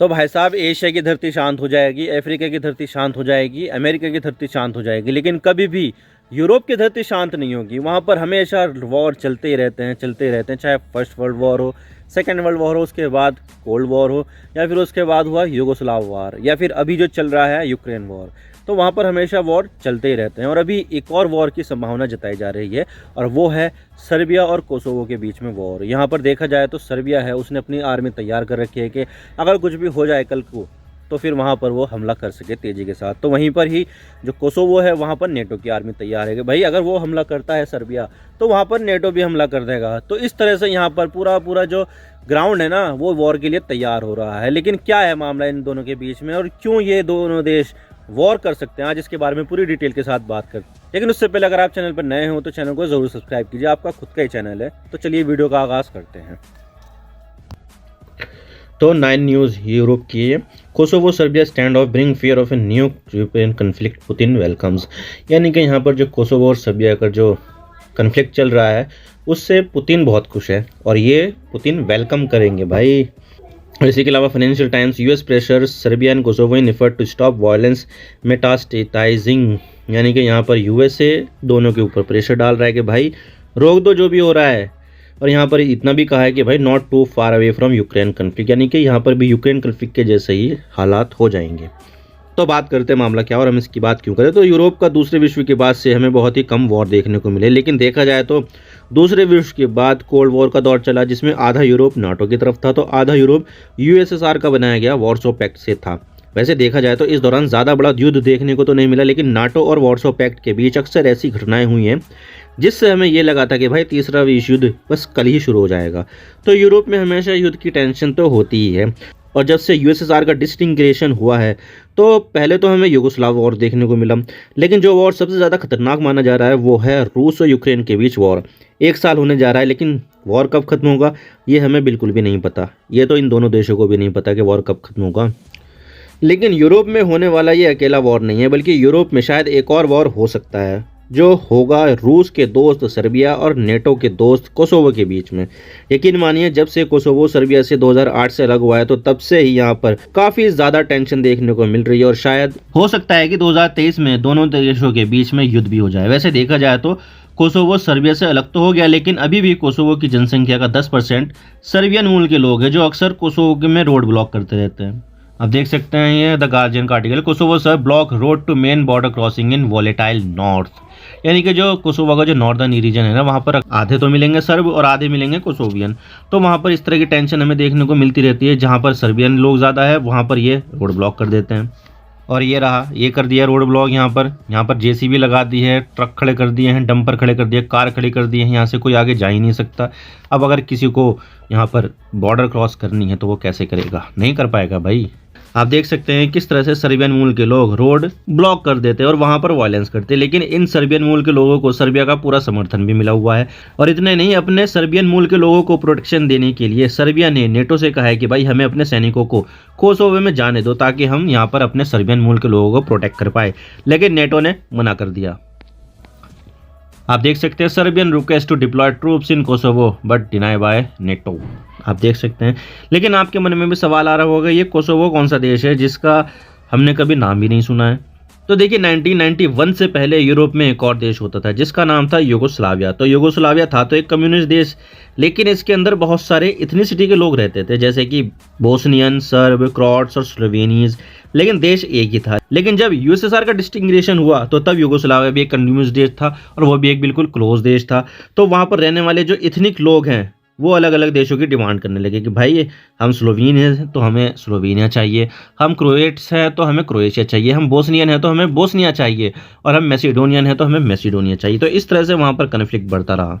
तो भाई साहब, एशिया की धरती शांत हो जाएगी, अफ्रीका की धरती शांत हो जाएगी, अमेरिका की धरती शांत हो जाएगी, लेकिन कभी भी यूरोप की धरती शांत नहीं होगी। वहाँ पर हमेशा वॉर चलते ही रहते हैं, चलते ही रहते हैं। चाहे फर्स्ट वर्ल्ड वॉर हो, सेकेंड वर्ल्ड वॉर हो, उसके बाद कोल्ड वॉर हो, या फिर उसके बाद हुआ युगोस्लाव वॉर, या फिर अभी जो चल रहा है यूक्रेन वॉर। तो वहाँ पर हमेशा वॉर चलते ही रहते हैं। और अभी एक और वॉर की संभावना जताई जा रही है, और वो है सर्बिया और कोसोवो के बीच में वॉर। यहाँ पर देखा जाए तो सर्बिया है, उसने अपनी आर्मी तैयार कर रखी है कि अगर कुछ भी हो जाए कल को, तो फिर वहाँ पर वो हमला कर सके तेज़ी के साथ। तो वहीं पर ही जो कोसोवो है, वहाँ पर नेटो की आर्मी तैयार है कि भाई अगर वो हमला करता है सर्बिया, तो वहाँ पर नेटो भी हमला कर देगा। तो इस तरह से यहाँ पर पूरा जो ग्राउंड है ना, वो वॉर के लिए तैयार हो रहा है। लेकिन क्या है मामला इन दोनों के बीच में, और क्यों ये दोनों देश वॉर कर सकते हैं, आज इसके बारे में पूरी डिटेल के साथ बात करते हैं। लेकिन उससे पहले अगर आप चैनल पर नए हो तो चैनल को ज़रूर सब्सक्राइब कीजिए, आपका खुद का ही चैनल है। तो चलिए वीडियो का आगाज़ करते हैं। तो 9 न्यूज़ यूरोप की है। Kosovo Serbia stand of bring fear of a new European conflict Putin welcomes. यानी कि यहाँ पर जो कोसोवो और सर्बिया का जो कन्फ्लिक्ट चल रहा है, उससे पुतिन बहुत खुश है और ये पुतिन वेलकम करेंगे भाई। और इसी के अलावा Financial Times, US pressure Serbia and Kosovo in effort to stop violence metastasizing. यानी कि यहाँ पर यूएसए दोनों के ऊपर प्रेशर डाल रहा है कि भाई रोक दो जो भी हो रहा है। और यहाँ पर इतना भी कहा है कि भाई not too far away from Ukraine conflict, यानी कि यहाँ पर भी यूक्रेन कन्फ्लिक्ट के जैसे ही हालात हो जाएंगे। तो बात करते हैं मामला क्या और हम इसकी बात क्यों करें। तो यूरोप का दूसरे विश्व के बाद से हमें बहुत ही कम वॉर देखने को मिले, लेकिन देखा जाए तो दूसरे विश्व के बाद कोल्ड वॉर का दौर चला, जिसमें आधा यूरोप नाटो की तरफ था तो आधा यूरोप यूएसएसआर का बनाया गया वार्सो पैक्ट से था। वैसे देखा जाए तो इस दौरान ज़्यादा बड़ा युद्ध देखने को तो नहीं मिला, लेकिन नाटो और वार्सो पैक्ट के बीच अक्सर ऐसी घटनाएं हुई हैं जिससे हमें ये लगा था कि भाई तीसरा विश्व युद्ध बस कल ही शुरू हो जाएगा। तो यूरोप में हमेशा युद्ध की टेंशन तो होती ही है। और जब से यूएसएसआर का डिसइंटीग्रेशन हुआ है, तो पहले तो हमें युगोस्लाव वॉर देखने को मिला, लेकिन जो वॉर सबसे ज़्यादा खतरनाक माना जा रहा है वो है रूस और यूक्रेन के बीच वॉर। 1 साल होने जा रहा है, लेकिन वॉर कब खत्म होगा ये हमें बिल्कुल भी नहीं पता। ये तो इन दोनों देशों को भी नहीं पता कि वॉर कब खत्म होगा। लेकिन यूरोप में होने वाला ये अकेला वॉर नहीं है, बल्कि यूरोप में शायद एक और वॉर हो सकता है, जो होगा रूस के दोस्त सर्बिया और नेटो के दोस्त कोसोवो के बीच में। यकीन मानिए, जब से कोसोवो सर्बिया से 2008 से अलग हुआ है, तो तब से ही यहाँ पर काफ़ी ज़्यादा टेंशन देखने को मिल रही है, और शायद हो सकता है कि 2023 में दोनों देशों के बीच में युद्ध भी हो जाए। वैसे देखा जाए तो कोसोवो सर्बिया से अलग तो हो गया, लेकिन अभी भी कोसोवो की जनसंख्या का 10% सर्बियन मूल के लोग हैं, जो अक्सर कोसोवो में रोड ब्लॉक करते रहते हैं। आप देख सकते हैं ये द गार्जियन का article, Kosovo Serb block road to main border crossing in volatile north. यानी कि जो कोसोवो का जो नॉर्दर्न रीजन है ना, वहाँ पर आधे तो मिलेंगे सर्ब और आधे मिलेंगे कोसोवियन। तो वहाँ पर इस तरह की टेंशन हमें देखने को मिलती रहती है। जहाँ पर सर्बियन लोग ज़्यादा है, वहाँ पर ये रोड ब्लॉक कर देते हैं। और ये रहा, ये कर दिया रोड ब्लॉक। यहाँ पर जेसीबी लगा दी है, ट्रक खड़े कर दिए हैं, डंपर खड़े कर दिए, कार खड़ी कर दी है। यहाँ से कोई आगे जा ही नहीं सकता। अब अगर किसी को यहाँ पर बॉर्डर क्रॉस करनी है तो वो कैसे करेगा, नहीं कर पाएगा भाई। आप देख सकते हैं किस तरह से सर्बियन मूल के लोग रोड ब्लॉक कर देते हैं और वहां पर वायलेंस करते हैं। लेकिन इन सर्बियन मूल के लोगों को सर्बिया का पूरा समर्थन भी मिला हुआ है। और इतने नहीं, अपने सर्बियन मूल के लोगों को प्रोटेक्शन देने के लिए सर्बिया ने नेटो से कहा है कि भाई हमें अपने सैनिकों को कोसोवो में जाने दो, ताकि हम यहाँ पर अपने सर्बियन मूल के लोगों को प्रोटेक्ट कर पाए। लेकिन नेटो ने मना कर दिया। आप देख सकते हैं Serbian request to deploy troops in Kosovo but deny by NATO. आप देख सकते हैं। लेकिन आपके मन में भी सवाल आ रहा होगा, ये कोसोवो कौन सा देश है जिसका हमने कभी नाम भी नहीं सुना है। तो देखिए, 1991 से पहले यूरोप में एक और देश होता था जिसका नाम था युगोस्लाविया। तो युगोस्लाविया था तो एक कम्युनिस्ट देश, लेकिन इसके अंदर बहुत सारे इथनिसिटी के लोग रहते थे, जैसे कि बोस्नियन, सर्ब, क्रोट्स और स्लोवेनियंस। लेकिन देश एक ही था। लेकिन जब यूएसएसआर का डिस्टिंग्रेशन हुआ, तो तब युगोस्लाविया भी एक कम्युनिस्ट देश था, और वो भी एक बिल्कुल क्लोज देश था। तो वहाँ पर रहने वाले जो इथनिक लोग हैं, वो अलग अलग देशों की डिमांड करने लगे कि भाई हम स्लोवीन हैं तो हमें स्लोवेनिया चाहिए, हम क्रोएट्स हैं तो हमें क्रोएशिया चाहिए, हम बोस्नियन हैं तो हमें बोस्निया चाहिए, और हम मैसिडोनियन हैं तो हमें मैसिडोनिया चाहिए। तो इस तरह से वहाँ पर कन्फ्लिक्ट बढ़ता रहा,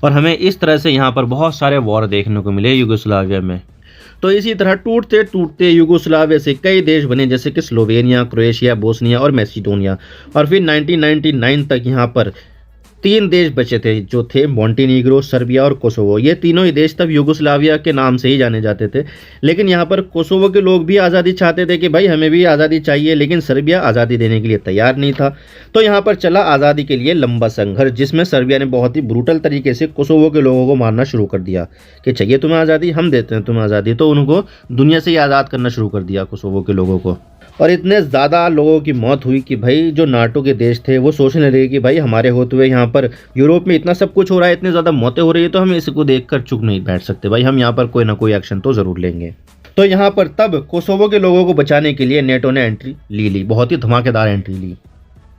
और हमें इस तरह से यहाँ पर बहुत सारे वॉर देखने को मिले युगोस्लाविया में। तो इसी तरह टूटते टूटते युगोस्लाविया से कई देश बने, जैसे कि स्लोवेनिया, क्रोएशिया, बोस्निया और मैसिडोनिया। और फिर 1999 तक यहाँ पर तीन देश बचे थे जो थे मॉन्टेनीग्रो, सर्बिया और कोसोवो। ये तीनों ही देश तब यूगोस्लाविया के नाम से ही जाने जाते थे। लेकिन यहाँ पर कोसोवो के लोग भी आज़ादी चाहते थे कि भाई हमें भी आज़ादी चाहिए, लेकिन सर्बिया आज़ादी देने के लिए तैयार नहीं था। तो यहाँ पर चला आज़ादी के लिए लंबा संघर्ष, जिसमें सर्बिया ने बहुत ही ब्रूटल तरीके से कोसोवो के लोगों को मारना शुरू कर दिया कि चाहिए तुम्हें आज़ादी, हम देते हैं तुम्हें आज़ादी। तो उनको दुनिया से ही आज़ाद करना शुरू कर दिया कोसोवो के लोगों को। और इतने ज़्यादा लोगों की मौत हुई कि भाई जो नाटो के देश थे वो सोचने लगे कि भाई हमारे होते हुए यहाँ पर यूरोप में इतना सब कुछ हो रहा है, इतनी ज़्यादा मौतें हो रही है, तो हम इसको देखकर चुप नहीं बैठ सकते भाई, हम यहाँ पर कोई ना कोई एक्शन तो ज़रूर लेंगे। तो यहाँ पर तब कोसोवो के लोगों को बचाने के लिए नेटो ने एंट्री ली, बहुत ही धमाकेदार एंट्री ली।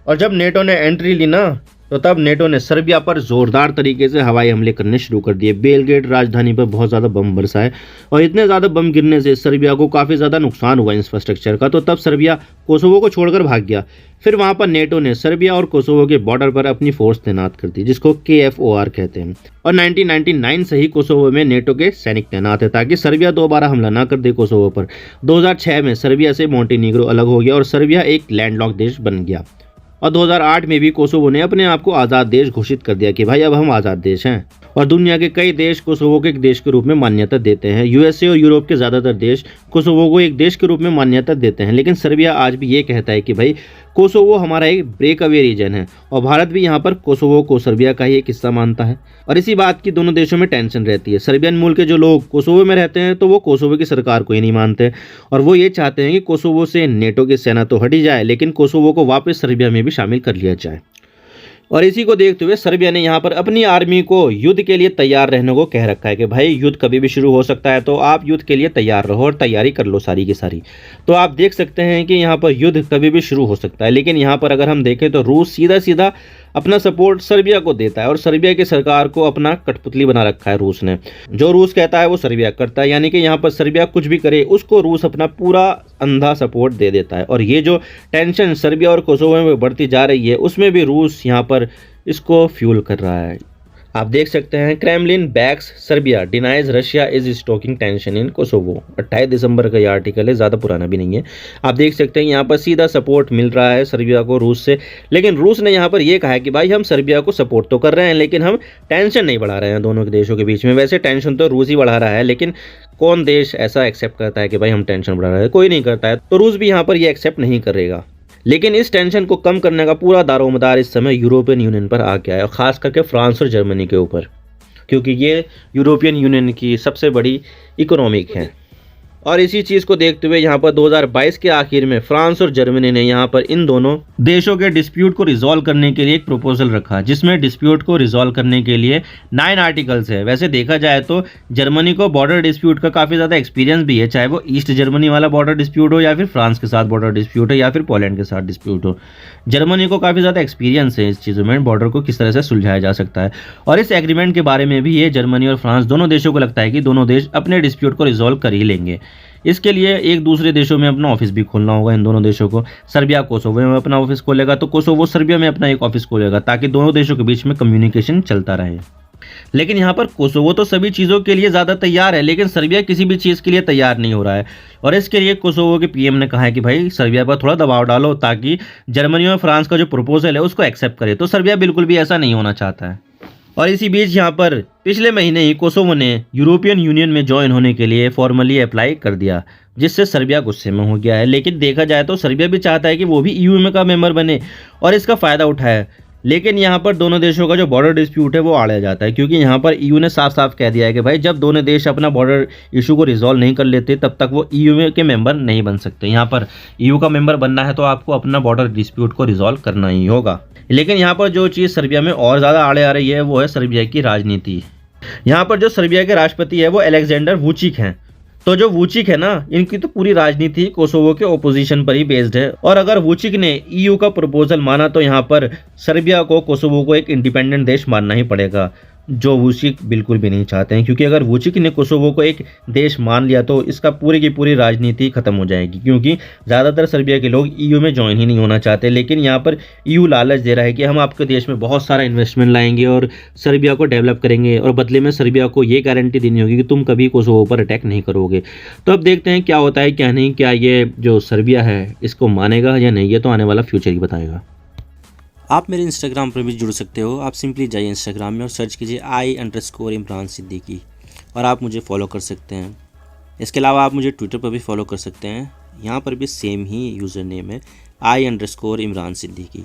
और जब नेटो ने एंट्री ली ना, तो तब नेटो ने सर्बिया पर जोरदार तरीके से हवाई हमले करने शुरू कर दिए। बेलग्रेड राजधानी पर बहुत ज़्यादा बम बरसाए और इतने ज़्यादा बम गिरने से सर्बिया को काफ़ी ज़्यादा नुकसान हुआ इंफ्रास्ट्रक्चर का। तो तब सर्बिया कोसोवो को छोड़कर भाग गया। फिर वहाँ पर नेटो ने सर्बिया और कोसोवो के बॉर्डर पर अपनी फोर्स तैनात कर दी, जिसको KFOR कहते हैं। और 1999 से ही कोसोवो में नेटो के सैनिक तैनात है ताकि सर्बिया दोबारा हमला ना कर दे कोसोवो पर। 2006 में सर्बिया से मॉन्टेनीग्रो अलग हो गया और सर्बिया एक लैंडलॉक देश बन गया। और 2008 में भी कोसोवो ने अपने आप को आज़ाद देश घोषित कर दिया कि भाई अब हम आज़ाद देश हैं। और दुनिया के कई देश कोसोवो को एक देश के रूप में मान्यता देते हैं। USA और यूरोप के ज़्यादातर देश कोसोवो को एक देश के रूप में मान्यता देते हैं। लेकिन सर्बिया आज भी ये कहता है कि भाई कोसोवो हमारा एक ब्रेक अवे रीजन है। और भारत भी यहाँ पर कोसोवो को सर्बिया का ही एक हिस्सा मानता है। और इसी बात की दोनों देशों में टेंशन रहती है। सर्बियन मूल के जो लोग कोसोवो में रहते हैं तो वो कोसोवो की सरकार को ही नहीं मानते और वो ये चाहते हैं कि कोसोवो से नेटो की सेना तो हटी जाए, लेकिन कोसोवो को वापस सर्बिया में भी शामिल कर लिया जाए। और इसी को देखते हुए सर्बिया ने यहाँ पर अपनी आर्मी को युद्ध के लिए तैयार रहने को कह रखा है कि भाई युद्ध कभी भी शुरू हो सकता है, तो आप युद्ध के लिए तैयार रहो और तैयारी कर लो सारी की सारी। तो आप देख सकते हैं कि यहाँ पर युद्ध कभी भी शुरू हो सकता है। लेकिन यहाँ पर अगर हम देखें तो रूस सीधा सीधा अपना सपोर्ट सर्बिया को देता है और सर्बिया की सरकार को अपना कठपुतली बना रखा है रूस ने। जो रूस कहता है वो सर्बिया करता है, यानी कि यहाँ पर सर्बिया कुछ भी करे उसको रूस अपना पूरा अंधा सपोर्ट दे देता है। और ये जो टेंशन सर्बिया और कोसोवो में बढ़ती जा रही है उसमें भी रूस यहाँ पर इसको फ्यूल कर रहा है। आप देख सकते हैं Kremlin backs Serbia denies Russia is stoking tension in Kosovo. 28 दिसंबर का ये आर्टिकल है, ज़्यादा पुराना भी नहीं है। आप देख सकते हैं यहाँ पर सीधा सपोर्ट मिल रहा है सर्बिया को रूस से। लेकिन रूस ने यहाँ पर ये कहा है कि भाई हम सर्बिया को सपोर्ट तो कर रहे हैं लेकिन हम टेंशन नहीं बढ़ा रहे हैं दोनों के देशों के बीच में। वैसे टेंशन तो रूस ही बढ़ा रहा है, लेकिन कौन देश ऐसा एक्सेप्ट करता है कि भाई हम टेंशन बढ़ा रहे हैं? कोई नहीं करता है। तो रूस भी यहाँ पर ये एक्सेप्ट नहीं करेगा। लेकिन इस टेंशन को कम करने का पूरा दारोमदार इस समय यूरोपियन यूनियन पर आ गया है, और ख़ास करके फ्रांस और जर्मनी के ऊपर, क्योंकि ये यूरोपियन यूनियन की सबसे बड़ी इकोनॉमिक है। और इसी चीज़ को देखते हुए यहाँ पर 2022 के आखिर में फ्रांस और जर्मनी ने यहाँ पर इन दोनों देशों के डिस्प्यूट को रिजॉल्व करने के लिए एक प्रपोजल रखा, जिसमें डिस्प्यूट को रिजॉल्व करने के लिए 9 आर्टिकल्स है। वैसे देखा जाए तो जर्मनी को बॉर्डर डिस्प्यूट का काफ़ी ज़्यादा एक्सपीरियंस भी है, चाहे वो ईस्ट जर्मनी वाला बॉर्डर डिस्प्यूट हो या फिर फ्रांस के साथ बॉर्डर डिस्प्यूट हो या फिर पोलैंड के साथ डिस्प्यूट हो। जर्मनी को काफ़ी ज़्यादा एक्सपीरियंस है इस चीज़ों में, बॉर्डर को किस तरह से सुलझाया जा सकता है। और इस एग्रीमेंट के बारे में भी ये जर्मनी और फ्रांस दोनों देशों को लगता है कि दोनों देश अपने डिस्प्यूट को रिजॉल्व कर ही लेंगे। इसके लिए एक दूसरे देशों में अपना ऑफिस भी खोलना होगा इन दोनों देशों को। सर्बिया कोसोवो में अपना ऑफिस खोलेगा तो कोसोवो सर्बिया में अपना एक ऑफिस खोलेगा, ताकि दोनों देशों के बीच में कम्युनिकेशन चलता रहे। लेकिन यहाँ पर कोसोवो तो सभी चीज़ों के लिए ज़्यादा तैयार है, लेकिन सर्बिया किसी भी चीज़ के लिए तैयार नहीं हो रहा है। और इसके लिए कोसोवो के पीएम ने कहा है कि भाई सर्बिया पर थोड़ा दबाव डालो ताकि जर्मनी और फ्रांस का जो प्रपोजल है उसको एक्सेप्ट करे। तो सर्बिया बिल्कुल भी ऐसा नहीं होना चाहता है। और इसी बीच यहाँ पर पिछले महीने ही कोसोवो ने यूरोपियन यूनियन में ज्वाइन होने के लिए फॉर्मली अप्लाई कर दिया, जिससे सर्बिया गुस्से में हो गया है। लेकिन देखा जाए तो सर्बिया भी चाहता है कि वो भी ईयू में का मेंबर बने और इसका फ़ायदा उठाए। लेकिन यहाँ पर दोनों देशों का जो बॉर्डर डिस्प्यूट है वो आड़े जाता है, क्योंकि यहाँ पर ईयू ने साफ साफ कह दिया है कि भाई जब दोनों देश अपना बॉर्डर इशू को रिजॉल्व नहीं कर लेते तब तक वो ईयू के मेंबर नहीं बन सकते। यहाँ पर ईयू का मेंबर बनना है तो आपको अपना बॉर्डर डिस्प्यूट को रिजॉल्व करना ही होगा। लेकिन यहाँ पर जो चीज़ सर्बिया में और ज़्यादा आड़े आ रही है वो है सर्बिया की राजनीति। यहाँ पर जो सर्बिया के राष्ट्रपति है वो अलेक्जेंडर वुचिक हैं। तो जो वुचिक है ना, इनकी तो पूरी राजनीति कोसोवो के ओपोजिशन पर ही बेस्ड है। और अगर वुचिक ने ईयू का प्रपोजल माना तो यहाँ पर सर्बिया को कोसोवो को एक इंडिपेंडेंट देश मानना ही पड़ेगा, जो वुचिक बिल्कुल भी नहीं चाहते हैं। क्योंकि अगर वुचिक ने कोसोवो को एक देश मान लिया तो इसका पूरी की पूरी राजनीति खत्म हो जाएगी, क्योंकि ज़्यादातर सर्बिया के लोग ईयू में ज्वाइन ही नहीं होना चाहते। लेकिन यहाँ पर ईयू लालच दे रहा है कि हम आपके देश में बहुत सारा इन्वेस्टमेंट लाएंगे और सर्बिया को डेवलप करेंगे, और बदले में सर्बिया को ये गारंटी देनी होगी कि तुम कभी कोसोवो पर अटैक नहीं करोगे। तो अब देखते हैं क्या होता है क्या नहीं, क्या ये जो सर्बिया है इसको मानेगा या नहीं, ये तो आने वाला फ्यूचर ही बताएगा। आप मेरे इंस्टाग्राम पर भी जुड़ सकते हो। आप सिंपली जाइए इंस्टाग्राम में और सर्च कीजिए I_इमरान सिद्दीकी और आप मुझे फॉलो कर सकते हैं। इसके अलावा आप मुझे ट्विटर पर भी फॉलो कर सकते हैं, यहाँ पर भी सेम ही यूज़र नेम है I_इमरान सिद्दीकी।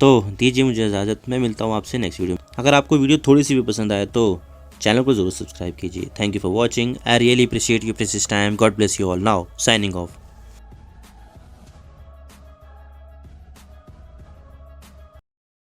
तो दीजिए मुझे इजाज़त, मैं मिलता हूँ आपसे नेक्स्ट वीडियो में। अगर आपको वीडियो थोड़ी सी भी पसंद आए तो चैनल को ज़रूर सब्सक्राइब कीजिए। Thank you for watching. I really appreciate you precious time. God bless you all. Now signing off.